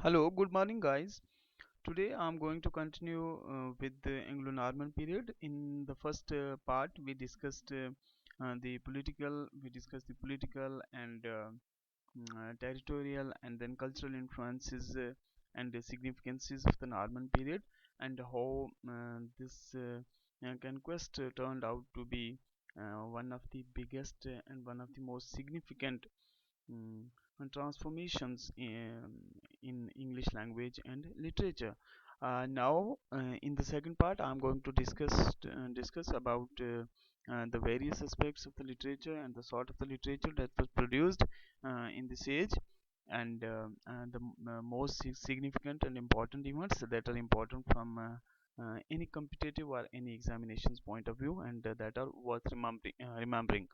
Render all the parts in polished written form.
Hello, good morning, guys. Today I'm going to continue with the Anglo-Norman period. In the first part, we discussed the political and territorial and then cultural influences and the significances of the Norman period, and how this conquest turned out to be one of the biggest and one of the most significant mm, transformations in English language and literature. Now, in the second part, I'm going to discuss about the various aspects of the literature and the sort of the literature that was produced in this age, and the most significant and important events that are important from any competitive or any examinations point of view, and that are worth remembering.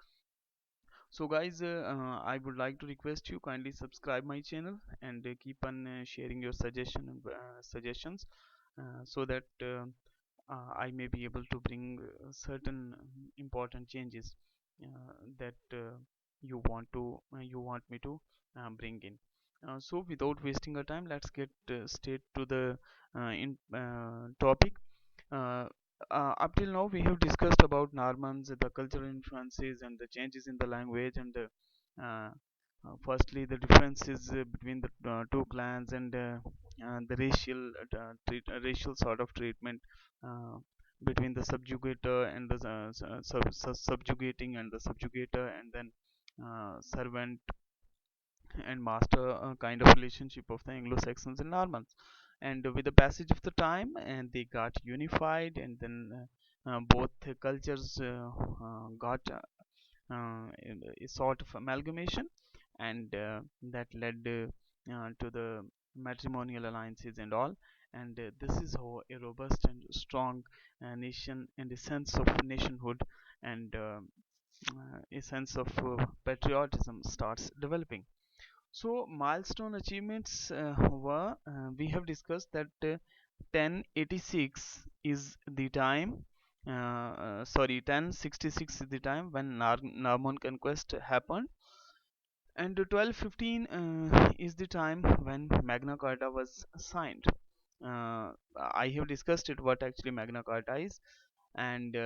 So guys, I would like to request you kindly subscribe my channel and keep on sharing your suggestions, so that I may be able to bring certain important changes that you want me to bring in. So without wasting our time, let's get straight to the in topic. uh, Up till now, we have discussed about Normans, the cultural influences, and the changes in the language, and firstly, the differences between the two clans, and the racial sort of treatment uh, between the subjugator and the subjugating and the subjugator, and then servant and master kind of relationship of the Anglo-Saxons and Normans. And with the passage of the time, and they got unified, and then both cultures got a sort of amalgamation, and that led to the matrimonial alliances and all. And this is how a robust and strong nation and a sense of nationhood and a sense of patriotism starts developing. So milestone achievements were, we have discussed that 1086 is the time, 1066 is the time when Norman conquest happened, and 1215 is the time when Magna Carta was signed. I have discussed it what actually Magna Carta is, and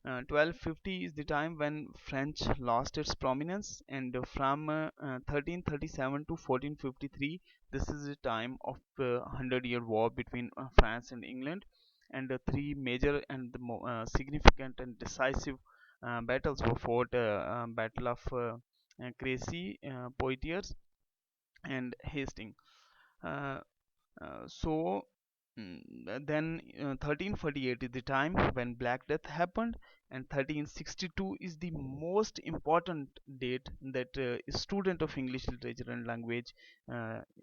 1250 is the time when French lost its prominence, and from 1337 to 1453, this is the time of 100-year war between France and England, and three major and the significant and decisive battles were fought: Battle of Crécy, Poitiers, and Hastings. Uh, so then 1348 is the time when Black Death happened, and 1362 is the most important date that a student of English literature and language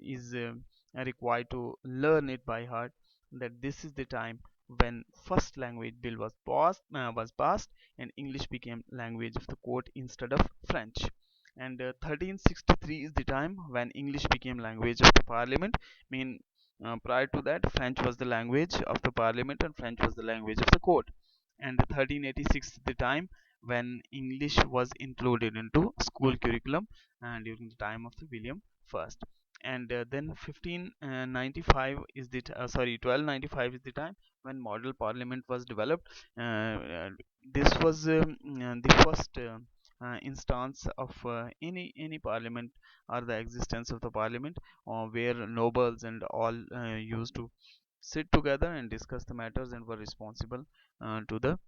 is required to learn it by heart. That this is the time when first language bill was passed, and English became language of the court instead of French. And 1363 is the time when English became language of the parliament. Mean prior to that, French was the language of the parliament and French was the language of the court. And 1386 is the time when English was included into school curriculum, and during the time of the William I. And then 1595 is the 1295 is the time when model parliament was developed. This was the first instance of any parliament, or the existence of the parliament, where nobles and all used to sit together and discuss the matters and were responsible to the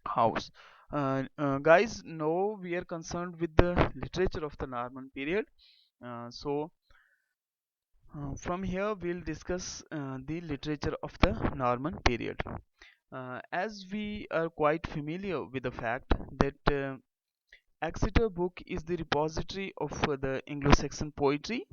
house. Guys, now we are concerned with the literature of the Norman period. From here, we'll discuss the literature of the Norman period. As we are quite familiar with the fact that Exeter Book is the repository of the Anglo-Saxon poetry,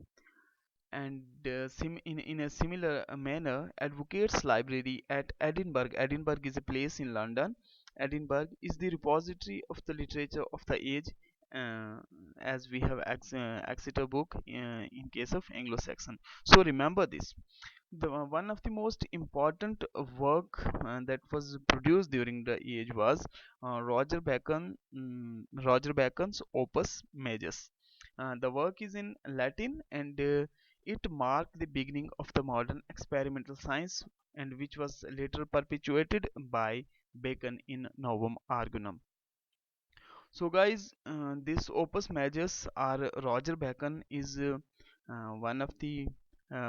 and in a similar manner, Advocates Library at Edinburgh. Edinburgh is a place in London. Edinburgh is the repository of the literature of the age, uh, as we have Exeter Book in case of Anglo-Saxon. So remember this. One of the most important work that was produced during the age was Roger Bacon's Opus Majus. The work is in Latin, and It marked the beginning of the modern experimental science, and which was later perpetuated by Bacon in Novum Organum. So guys, this opus majus are Roger Bacon is one of the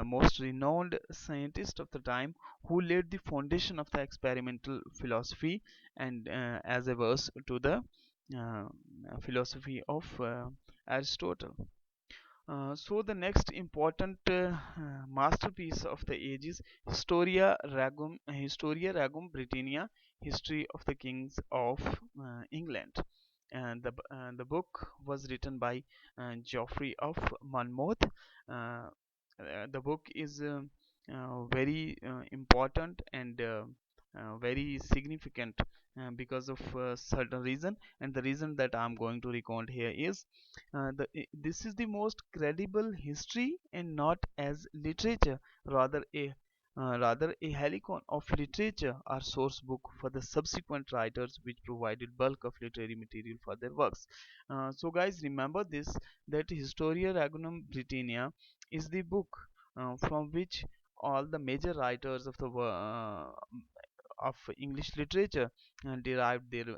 most renowned scientists of the time, who laid the foundation of the experimental philosophy, and as a verse to the uh, philosophy of Aristotle. So the next important masterpiece of the age is Historia Regum Britannia, History of the Kings of England. And the book was written by Geoffrey of Monmouth. The book is very important and very significant because of certain reason, and the reason that I'm going to recount here is this is the most credible history and not as literature, rather a helicon of literature or source book for the subsequent writers, which provided bulk of literary material for their works. So guys, remember this, that Historia Regnum Britannia is the book from which all the major writers of the of English literature derived their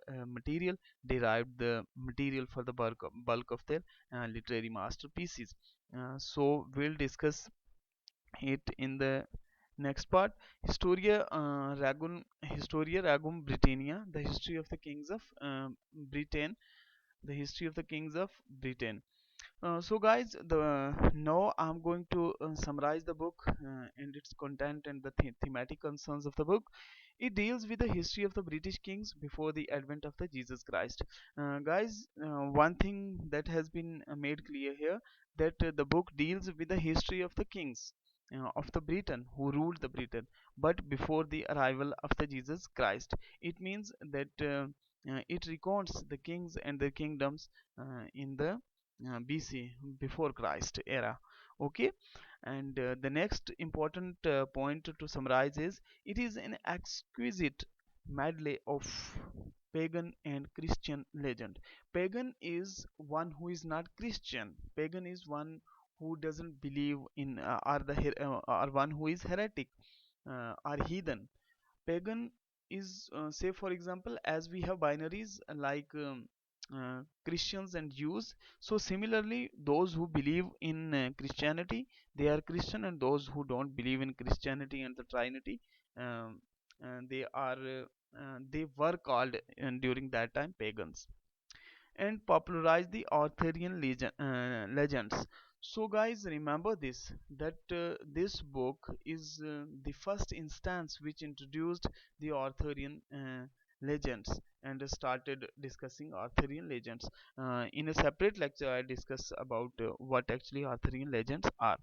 derived the material for the bulk of their literary masterpieces. So we'll discuss it in the next part. Historia Regum Britannia, the history of the kings of Britain, the history of the kings of Britain. So guys, the now I'm going to summarize the book and its content and the thematic concerns of the book. It deals with the history of the British kings before the advent of the Jesus Christ. Guys, one thing that has been made clear here, that the book deals with the history of the kings of the Britain who ruled the Britain, but before the arrival of the Jesus Christ. It means that it recounts the kings and their kingdoms in the BC, before Christ era. Okay, and the next important point to summarize is, it is an exquisite medley of pagan and Christian legend. Pagan is one who is not Christian. Pagan is one who doesn't believe in or one who is heretic or heathen. Pagan is say for example, as we have binaries like Christians and Jews, so similarly those who believe in Christianity, they are Christian, and those who don't believe in Christianity and the Trinity, um, they were called during that time pagans, and popularize the Arthurian legends. So guys, remember this, that this book is the first instance which introduced the Arthurian legends and started discussing Arthurian legends. In a separate lecture, I discuss about what actually Arthurian legends are.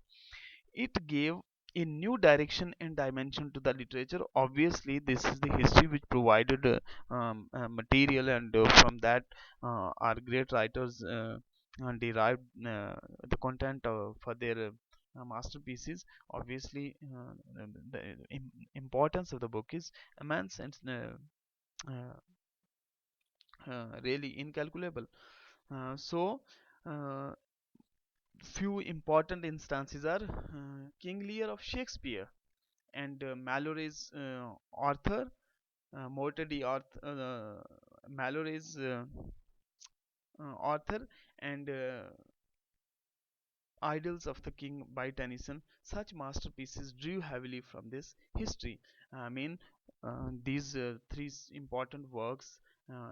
It gave a new direction and dimension to the literature. Obviously, this is the history which provided material, and from that, our great writers derived the content for their masterpieces. Obviously, the importance of the book is immense and uh, really incalculable. So, uh, few important instances are King Lear of Shakespeare, and Malory's Arthur, Mortady Malory's Arthur, and Idylls of the King by Tennyson. Such masterpieces drew heavily from this history. I mean, these three important works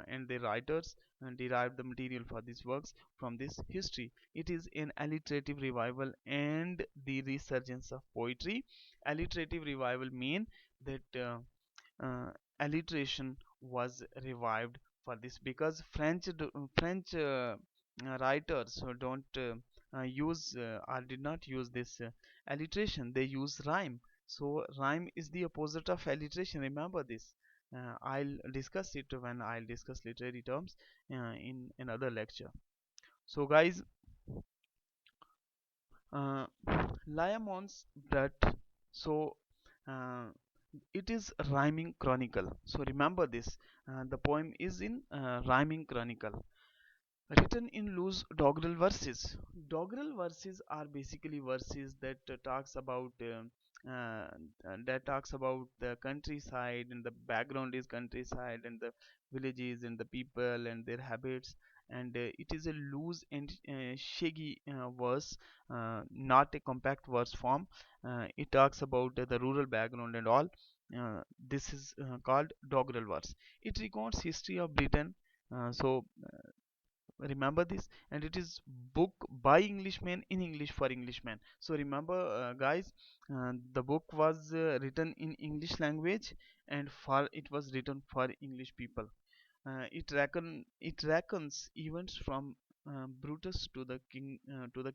and the writers derived the material for these works from this history. It is an alliterative revival and the resurgence of poetry. Alliterative revival mean that alliteration was revived for this, because French writers who don't use or did not use this alliteration, they use rhyme. So rhyme is the opposite of alliteration, remember this. I'll discuss it when I'll discuss literary terms in another lecture. So guys, uh, Layamon's Brat, so uh, it is rhyming chronicle. So remember this, the poem is in rhyming chronicle. written in loose doggerel verses. Doggerel verses are basically verses that uh, that talks about the countryside, and the background is countryside, and the villages and the people and their habits. And it is a loose and shaggy verse, not a compact verse form. It talks about the rural background and all. This is called doggerel verse. It recounts history of Britain. So remember this, and it is book by Englishmen in English for Englishmen. So remember, guys, the book was written in English language, and for it was written for English people. It reckons events from Brutus to the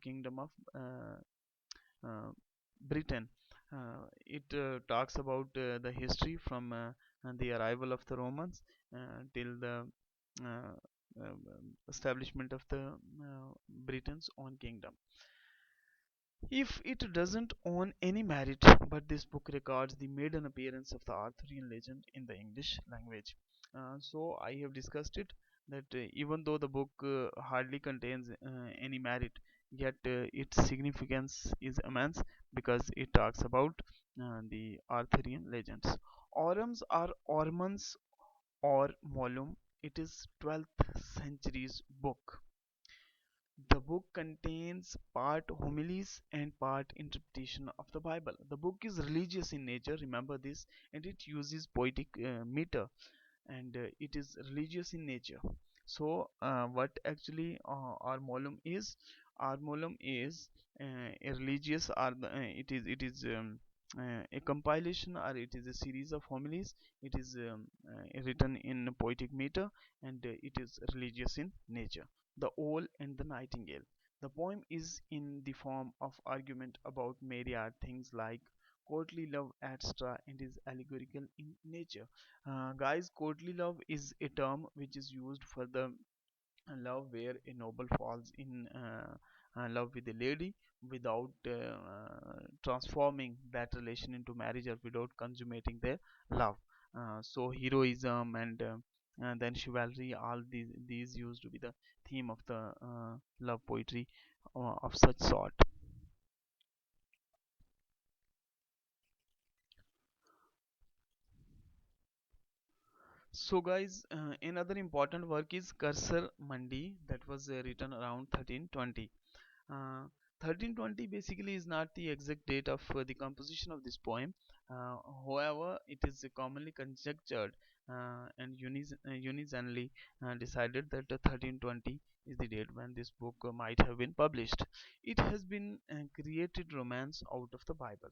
kingdom of uh, Britain. It talks about the history from the arrival of the Romans till the uh, establishment of the Britain's own kingdom. If it doesn't own any merit, but this book records the maiden appearance of the Arthurian legend in the English language. So I have discussed it, that even though the book hardly contains any merit, yet its significance is immense because it talks about the Arthurian legends. Orums or Ormans or Mollum, it is 12th century's book. The book contains part homilies and part interpretation of the Bible. The book is religious in nature, remember this, and it uses poetic meter, and it is religious in nature. So what actually Armolum is a religious, or it is a compilation, or it is a series of homilies. It is written in poetic meter, and it is religious in nature. The Owl and the Nightingale. The poem is in the form of argument about myriad things like courtly love, etc., and is allegorical in nature. Guys, courtly love is a term which is used for the love where a noble falls in love with a lady without transforming that relation into marriage, or without consummating their love. So heroism and then chivalry, all these used to be the theme of the love poetry of such sort. So guys, another important work is Cursor Mandi, that was written around 1320. Uh, 1320 basically is not the exact date of the composition of this poem. However, it is commonly conjectured and unanimously decided that 1320 is the date when this book might have been published. It has been created romance out of the Bible.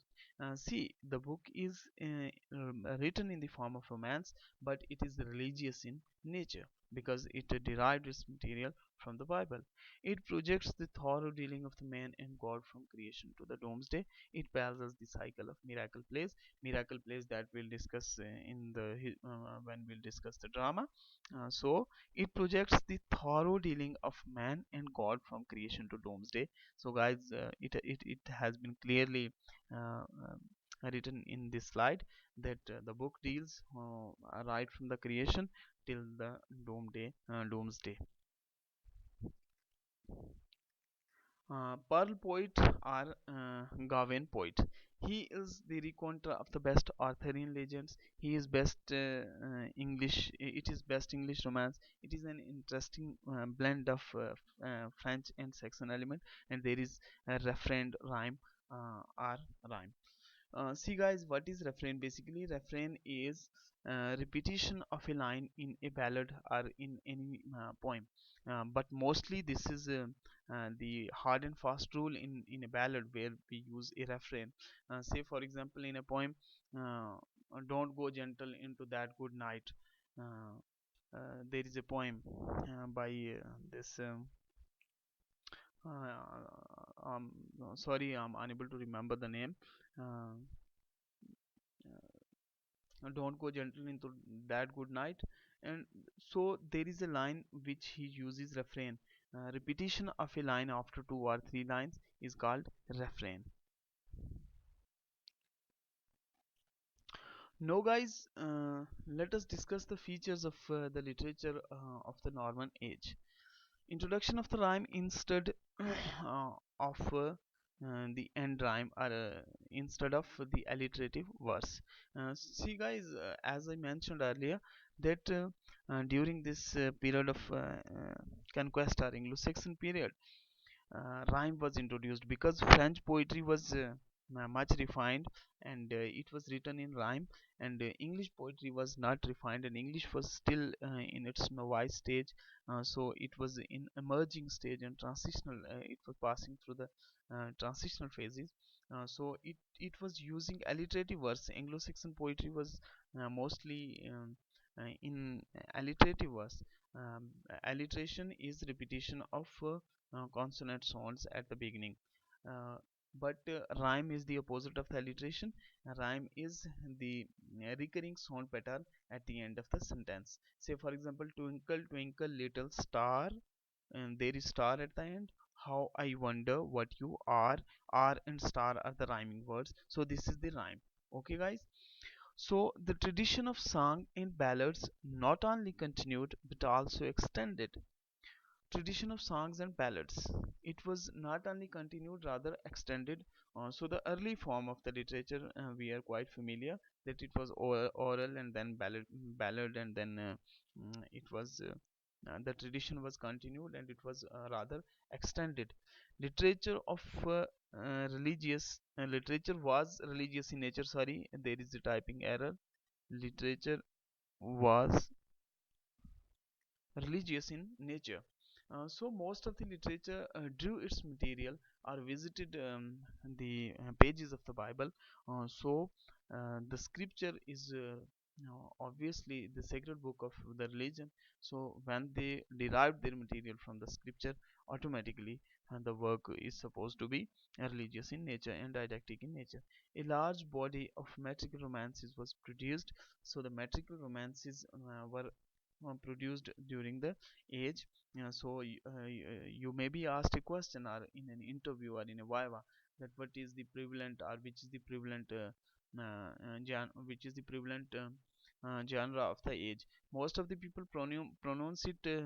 See, the book is written in the form of romance, but it is religious in nature because it derived its material from the Bible. It projects the thorough dealing of the man and God from creation to the doomsday. It parallels the cycle of miracle plays that we'll discuss in the when we'll discuss the drama. So it projects the thorough dealing of man and God from creation to doomsday. So guys, it has been clearly written in this slide that the book deals right from the creation till the doomsday. Pearl poet or Gawain poet. He is the recounter of the best Arthurian legends. He is best English. It is best English romance. It is an interesting blend of French and Saxon element, and there is a refrain, rhyme, or rhyme. See guys, what is refrain? Basically, refrain is repetition of a line in a ballad or in any poem. But mostly this is the hard and fast rule in a ballad where we use a refrain. Say for example, in a poem, uh, don't go gentle into that good night. Uh, there is a poem by this. Sorry, I'm unable to remember the name. Uh, don't go gentle into that good night. And so there is a line which he uses refrain. Repetition of a line after two or three lines is called refrain. Now guys, let us discuss the features of the literature of the Norman age. Introduction of the rhyme instead of the end rhyme, or instead of the alliterative verse. See guys, as I mentioned earlier, that during this period of conquest or Anglo-Saxon period, rhyme was introduced because French poetry was much refined, and it was written in rhyme, and English poetry was not refined, and English was still in its novice stage. So it was in emerging stage and transitional. It was passing through the transitional phases. So it was using alliterative verse. Anglo-Saxon poetry was mostly in alliterative verse. Alliteration is repetition of consonant sounds at the beginning. Uh, but rhyme is the opposite of the alliteration. Rhyme is the recurring sound pattern at the end of the sentence. Say, for example, twinkle, twinkle, little star, and there is star at the end. How I wonder what you are. Are and star are the rhyming words. So this is the rhyme. Okay, guys. So the tradition of song and ballads not only continued but also extended. Tradition of songs and ballads. It was not only continued, rather extended. So the early form of the literature, we are quite familiar that it was oral and then ballad, and then it was the tradition was continued, and it was rather extended. Literature of religious literature was religious in nature. Sorry, there is a typing error. Literature was religious in nature. So most of the literature drew its material or visited the pages of the Bible. The scripture is obviously the sacred book of the religion. So when they derived their material from the scripture, automatically the work is supposed to be religious in nature and didactic in nature. A large body of metrical romances was produced. So the metrical romances were produced during the age. You may be asked a question or in an interview or in a viva, that what is the prevalent, or which is the prevalent which is the prevalent genre of the age. Most of the people pronounce it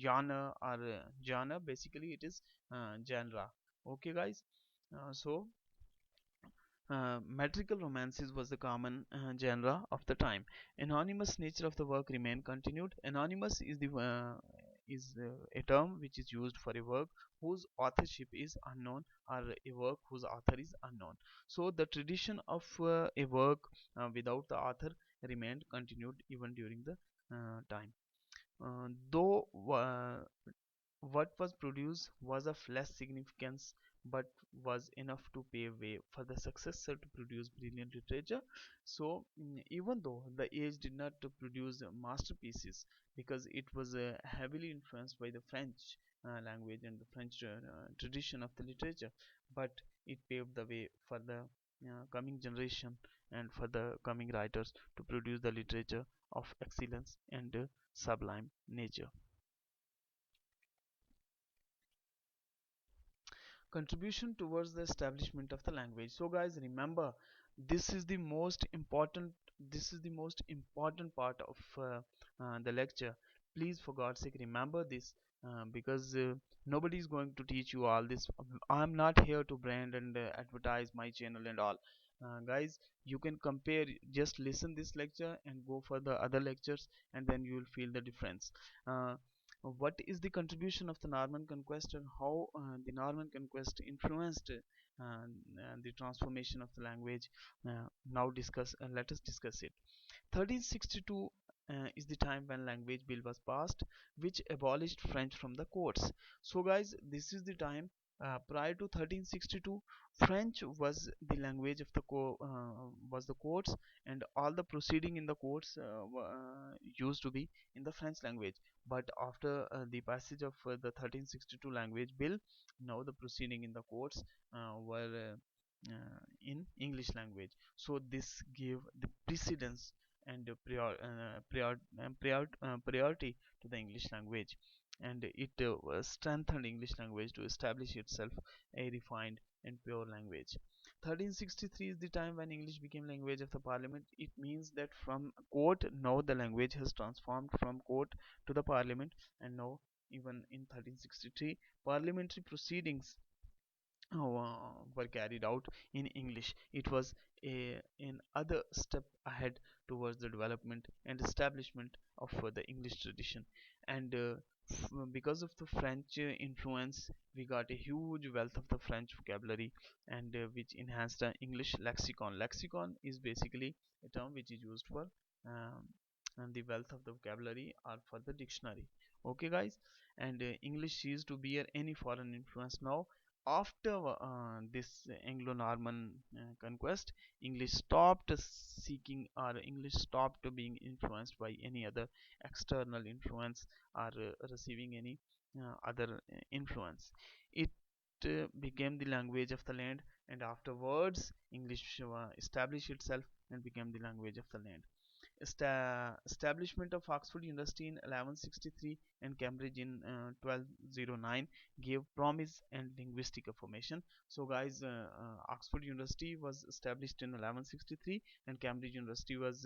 genre or genre. Basically it is genre. Okay guys. Metrical romances was the common genre of the time. Anonymous nature of the work remained continued. Anonymous is the a term which is used for a work whose authorship is unknown, or a work whose author is unknown. So the tradition of a work without the author remained continued even during the time. Though what was produced was of less significance, but was enough to pave way for the successor to produce brilliant literature. So even though the age did not produce masterpieces, because it was heavily influenced by the French language and the French tradition of the literature, but it paved the way for the coming generation and for the coming writers to produce the literature of excellence and sublime nature. Contribution towards the establishment of the language. So guys, remember, this is the most important this is the most important part of the lecture. Please, for God's sake, remember this, because nobody is going to teach you all this. I'm not here to brand and advertise my channel and all. Guys, you can compare, just listen this lecture and go for the other lectures, and then you will feel the difference. What is the contribution of the Norman conquest, and how the Norman conquest influenced the transformation of the language? Let us discuss it. 1362 is the time when language bill was passed, which abolished French from the courts. So guys, this is the time. Prior to 1362, French was the language of the was the courts, and all the proceeding in the courts used to be in the French language. But after the passage of the 1362 language bill, now the proceeding in the courts were in English language. So this gave the precedence and priority to the English language, and it strengthened English language to establish itself a refined and pure language. 1363 is the time when English became language of the parliament. It means that from court, now the language has transformed from court to the parliament, and now even in 1363 parliamentary proceedings were carried out in English. It was an other step ahead towards the development and establishment of the English tradition. And because of the French influence, we got a huge wealth of the French vocabulary, and which enhanced the English lexicon. Lexicon is basically a term which is used for and the wealth of the vocabulary or for the dictionary. Okay, guys, and English ceased to bear any foreign influence now after this Anglo-Norman conquest. English stopped seeking, or English stopped being influenced by any other external influence or receiving any other influence. It became the language of the land, and afterwards English established itself and became the language of the land. Establishment of Oxford University in 1163 and Cambridge in 1209 gave promise and linguistic affirmation. So guys, Oxford University was established in 1163 and Cambridge University was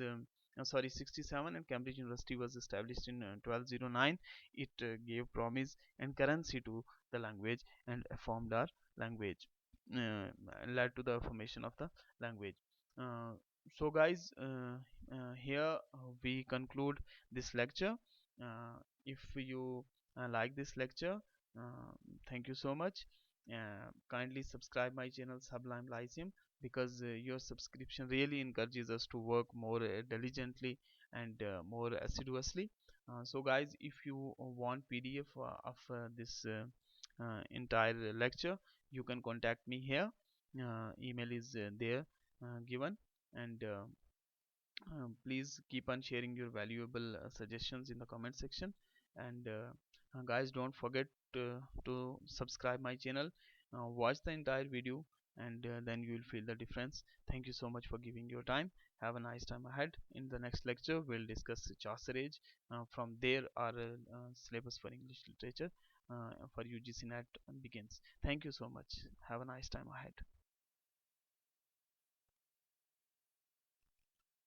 67, and Cambridge University was established in 1209. It gave promise and currency to the language and affirmed our language, uh, led to the formation of the language. So guys, here we conclude this lecture. If you like this lecture, uh, thank you so much. Kindly subscribe my channel Sublime Lyceum, because your subscription really encourages us to work more diligently and more assiduously. So guys, if you want PDF of this entire lecture, you can contact me here. Email is there given, and please keep on sharing your valuable suggestions in the comment section. And guys, don't forget to subscribe my channel, watch the entire video, and then you will feel the difference. Thank you so much for giving your time. Have a nice time ahead. In the next lecture we'll discuss Chaucer age. From there our syllabus for English literature for UGC NET begins. Thank you so much. Have a nice time ahead.